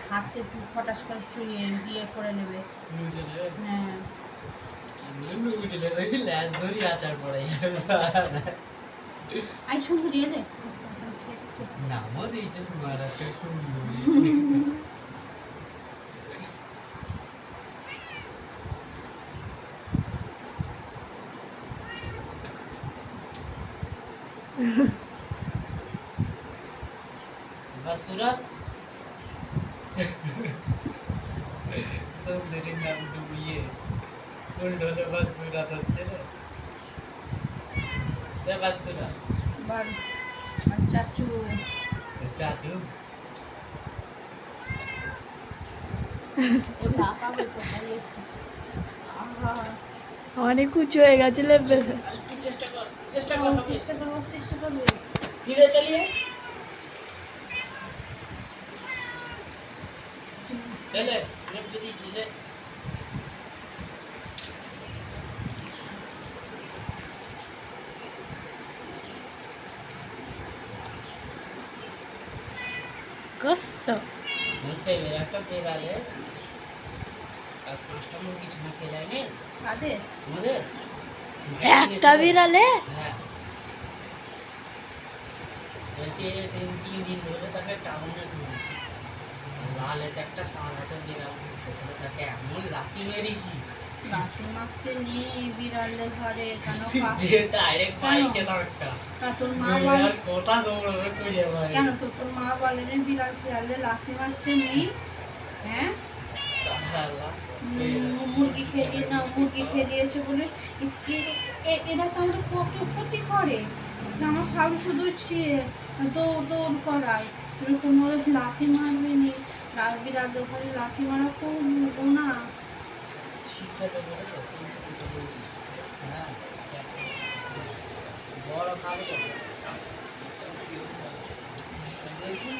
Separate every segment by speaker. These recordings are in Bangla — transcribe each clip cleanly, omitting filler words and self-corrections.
Speaker 1: হাতে একটু ফটাস করে চুইয়ে দিয়ে করে নেবে। হ্যাঁ আই সুন্দর দিয়ে দে
Speaker 2: নামও দিয়েছে সুমারা সুন্দর बसुरत सुंदरी नाम डुबिए फुल ढोले बसुरत अच्छे रे बसुरत
Speaker 1: बल चाचू
Speaker 2: चाचू
Speaker 1: ওটা পাবে কোথায়
Speaker 3: অনেক উঁচু হয়ে গেছে লেবে
Speaker 1: চেষ্টা করবে ফিরে চলিয়ে
Speaker 2: चले लेफ्ट दी चले
Speaker 3: কষ্ট
Speaker 2: मुझसे मेरा का पेरा ले আর পাঁচটা মুরগি ছানা খেলাই নে
Speaker 1: কাদের
Speaker 2: আমাদের
Speaker 3: একটা বিড়ালে
Speaker 2: হ্যাঁ একে 3 দিন ধরে তাকে টাউনে ঘুরেছি লাল একটা সাদাতে বিড়াল ঘুরতেছিল তাকে এমন লাথি মেরেছি
Speaker 1: রাতে মারতে নেই বিড়ালে ঘরে কেন
Speaker 2: যে ডাইরেক্ট বাইকে ধাক্কা
Speaker 1: তোর মা বলে
Speaker 2: কথা দৌড়াবে খুঁজে ভাই
Speaker 1: কেন তোর মা বলে রে বিড়াল ফিরালে লাথি মারতে নেই হ্যাঁ মুরগি খেলিয়ে না মুরগি খেলিয়েছে বলে এরা তো আমাদের কত ক্ষতি করে আমার স্বামী শুধু দৌড় করায় কোনো লাথি মারবে নি বিড়ালদের ঘরে লাথি মারা খুব না
Speaker 2: বড় খাবে দেখুন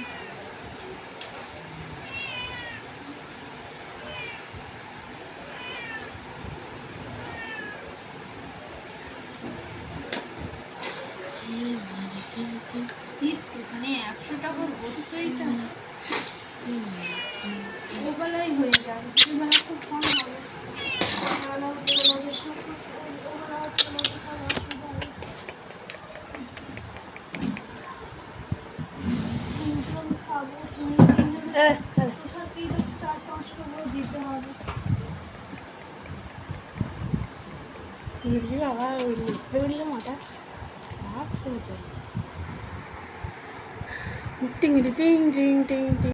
Speaker 1: ওখানে 100 টাকার বস্তু এইটা ওবেলাই হয়ে যাবে ওবেলা খুব কম হবে
Speaker 3: মুরগি বাবা উঠলে মাথা টিং টিং টিং টিং টিং